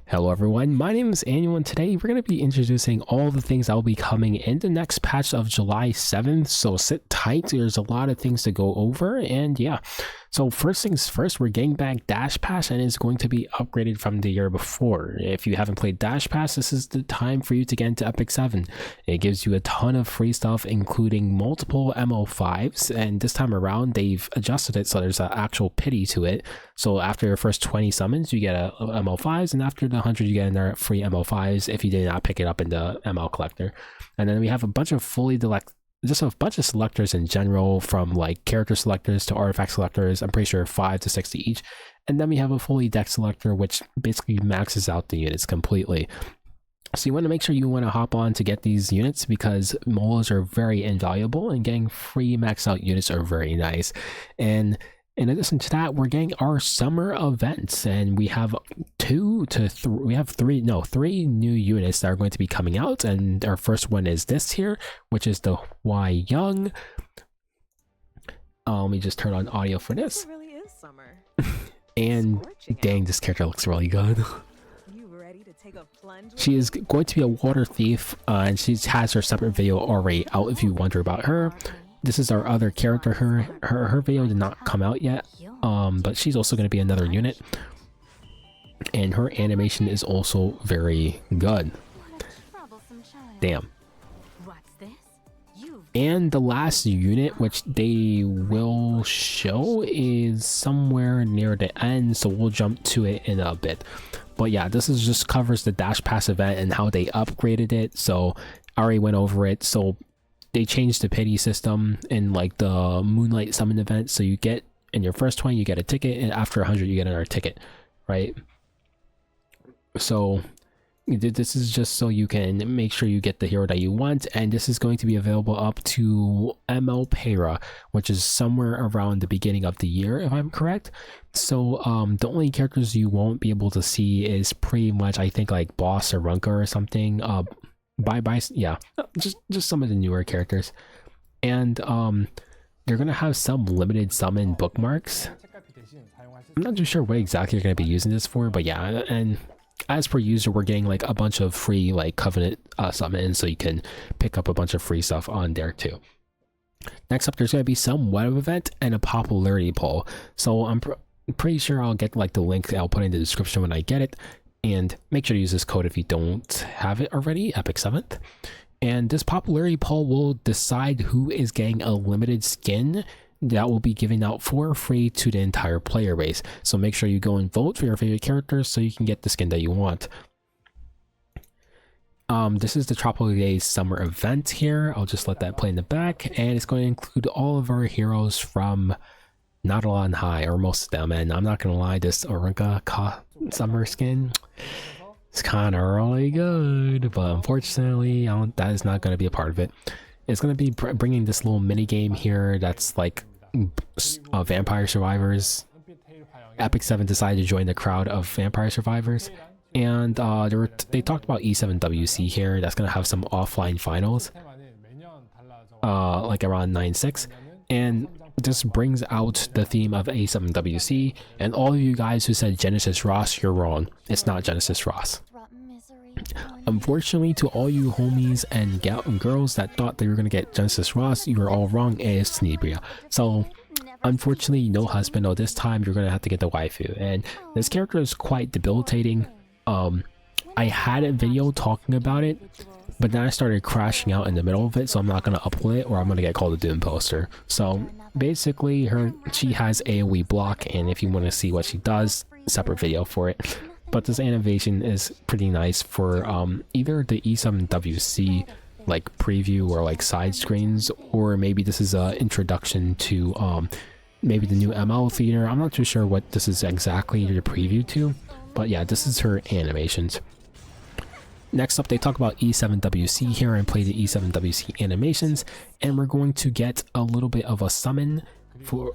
Hello everyone, my name is Annual and today we're going to be introducing all the things that will be coming in the next patch of July 7th, so sit tight, there's a lot of things to go over, and yeah. So first things first, we're getting back Dash Pass and it's going to be upgraded from the year before. If you haven't played Dash Pass, this is the time for you to get into Epic 7. It gives you a ton of free stuff including multiple MO5s, and this time around they've adjusted it so there's an actual pity to it. So after your first 20 summons you get a MO5s, and after the 100 you get another free MO5s if you did not pick it up in the ML collector. And then we have a bunch of just a bunch of selectors in general, from like character selectors to artifact selectors. I'm pretty sure 5 to 60 each. And then we have a fully decked selector which basically maxes out the units completely. So you want to make sure you want to hop on to get these units because molas are very invaluable and getting free max out units are very nice. And in addition to that, we're getting our summer events, and we have three new units that are going to be coming out. And our first one is this here, which is the Y Young. Let me just turn on audio for this. It really is summer. And dang, this character looks really good. She is going to be a water thief, and she has her separate video already out if you wonder about her. This is our other character. Her video did not come out yet, but she's also going to be another unit, and her animation is also very good. Damn. And the last unit which they will show is somewhere near the end, so we'll jump to it in a bit. But yeah, this is just covers the Dash Pass event and how they upgraded it. So I already went over it. So they changed the pity system in like the Moonlight Summon event, so you get in your first 20 you get a ticket, and after 100 you get another ticket, right? So this is just so you can make sure you get the hero that you want, and this is going to be available up to ML Para, which is somewhere around the beginning of the year if I'm correct. So the only characters you won't be able to see is pretty much, I think, like Boss or Runka or something. Yeah, just some of the newer characters, and you're gonna have some limited summon bookmarks. I'm not too sure what exactly you're gonna be using this for, but yeah. And as per user, we're getting like a bunch of free like Covenant summons, so you can pick up a bunch of free stuff on there too. Next up, there's gonna be some web event and a popularity poll. So I'm pretty sure I'll get like the link I'll put in the description when I get it. And make sure to use this code if you don't have it already, Epic 7th. And this popularity poll will decide who is getting a limited skin that will be given out for free to the entire player base. So make sure you go and vote for your favorite characters so you can get the skin that you want. This is the Tropical Days summer event here. I'll just let that play in the back, and it's going to include all of our heroes from Nautilon High, or most of them. And I'm not gonna lie, this Orunka summer skin, it's kind of really good, but unfortunately that is not going to be a part of it. It's going to be bringing this little mini game here that's like vampire survivors. Epic 7 decided to join the crowd of vampire survivors, and they talked about E7WC here. That's going to have some offline finals like around 9/6, and this brings out the theme of A7WC, and all of you guys who said Genesis Ross, you're wrong. It's not Genesis Ross. Unfortunately, to all you homies and girls that thought they were going to get Genesis Ross, you were all wrong. It's Tenebria. So unfortunately, no husband. No, this time you're going to have to get the waifu, and this character is quite debilitating. I had a video talking about it, but then I started crashing out in the middle of it, so I'm not going to upload it or I'm going to get called a Doom poster. So basically she has AoE block, and if you want to see what she does, separate video for it. But this animation is pretty nice for either the E7WC like preview or like side screens, or maybe this is a introduction to maybe the new ML theater. I'm not too sure what this is exactly the preview to, but yeah, this is her animations. Next up, they talk about E7WC here and play the E7WC animations, and we're going to get a little bit of a summon for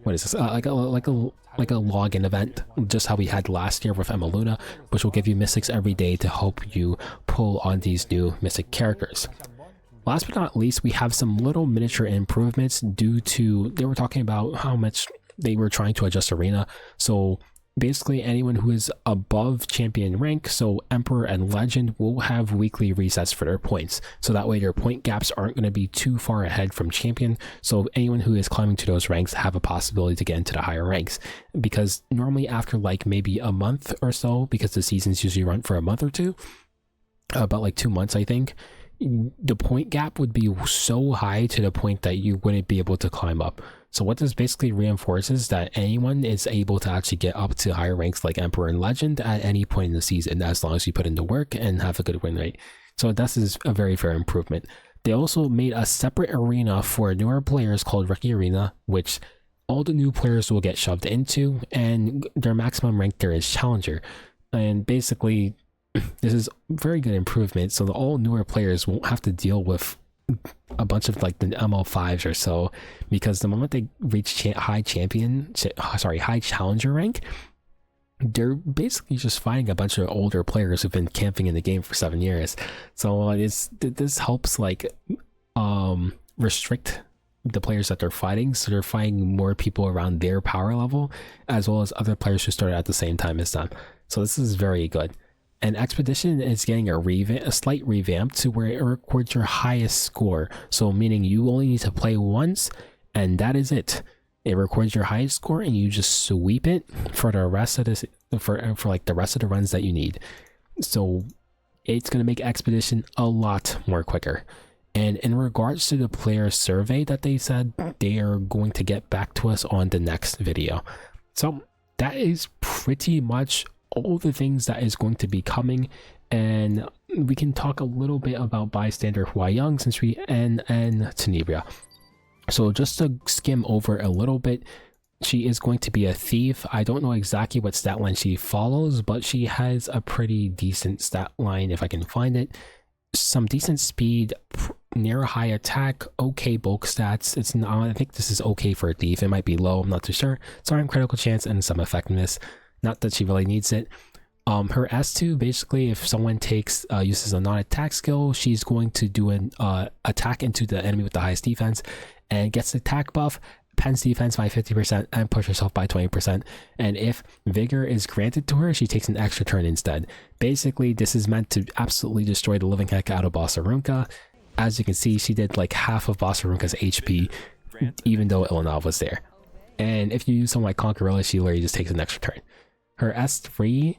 what is this? Like a login event, just how we had last year with Emma Luna, which will give you mystics every day to help you pull on these new mystic characters. Last but not least, we have some little miniature improvements due to, they were talking about how much they were trying to adjust arena. So basically anyone who is above champion rank, so Emperor and Legend, will have weekly resets for their points. So that way their point gaps aren't going to be too far ahead from champion. So anyone who is climbing to those ranks have a possibility to get into the higher ranks. Because normally after like maybe a month or so, because the seasons usually run for a month or two, about like 2 months I think, the point gap would be so high to the point that you wouldn't be able to climb up. So what this basically reinforces that anyone is able to actually get up to higher ranks like Emperor and Legend at any point in the season, as long as you put in the work and have a good win rate. So this is a very fair improvement. They also made a separate arena for newer players called Rookie Arena, which all the new players will get shoved into, and their maximum rank there is Challenger. And basically, this is very good improvement, so all newer players won't have to deal with a bunch of like the ML5s or so, because the moment they reach high challenger rank, they're basically just fighting a bunch of older players who've been camping in the game for 7 years. So this helps like restrict the players that they're fighting, so they're fighting more people around their power level, as well as other players who started at the same time as them. So this is very good. And Expedition is getting a slight revamp to where it records your highest score. So meaning you only need to play once, and that is it. It records your highest score, and you just sweep it for the rest of this for like the rest of the runs that you need. So it's gonna make Expedition a lot more quicker. And in regards to the player survey that they said, they are going to get back to us on the next video. So that is pretty much all the things that is going to be coming, and we can talk a little bit about Bystander Hua Young since we and Tenebria. So just to skim over a little bit, she is going to be a thief. I don't know exactly what stat line she follows, but she has a pretty decent stat line if I can find it. Some decent speed, near high attack, okay bulk stats. It's not, I think this is okay for a thief. It might be low, I'm not too sure. Sorry, critical chance and some effectiveness. Not that she really needs it. Her S2, basically, if someone uses a non-attack skill, she's going to do an attack into the enemy with the highest defense and gets the attack buff, pens defense by 50%, and push herself by 20%. And if Vigor is granted to her, she takes an extra turn instead. Basically, this is meant to absolutely destroy the living heck out of Boss Arunca. As you can see, she did like half of Boss Arunca's HP, even though Ilanav was there. And if you use something like Conquerilla, she literally just takes an extra turn. Her S3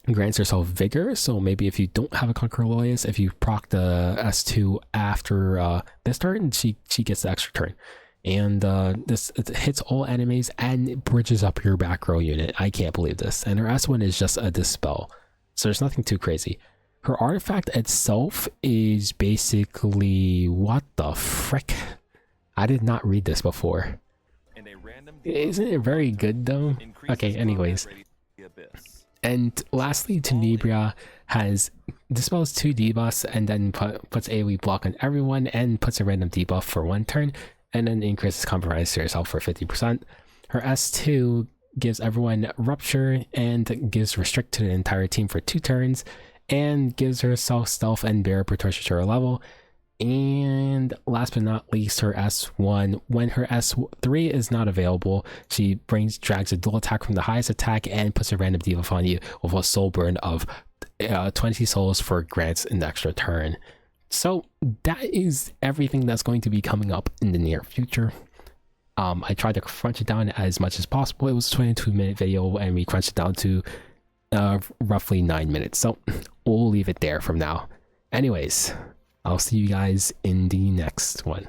grants herself Vigor, so maybe if you don't have a Conquerilla, if you proc the S2 after this turn, she gets the extra turn. And this hits all enemies and bridges up your back row unit. I can't believe this. And her S1 is just a Dispel, so there's nothing too crazy. Her artifact itself is basically, what the frick? I did not read this before. Isn't it very good though? Okay, anyways. And lastly, Tenebria dispels 2 debuffs and then puts AoE block on everyone and puts a random debuff for 1 turn, and then increases compromise to herself for 50%. Her S2 gives everyone Rupture and gives Restrict to the entire team for 2 turns, and gives herself Stealth and Bear per torture level. And last but not least, her S1, when her S3 is not available, she drags a dual attack from the highest attack and puts a random debuff on you with a soul burn of 20 souls for grants an extra turn. So that is everything that's going to be coming up in the near future. I tried to crunch it down as much as possible. It was a 22-minute video and we crunched it down to roughly 9 minutes. So we'll leave it there from now. Anyways, I'll see you guys in the next one.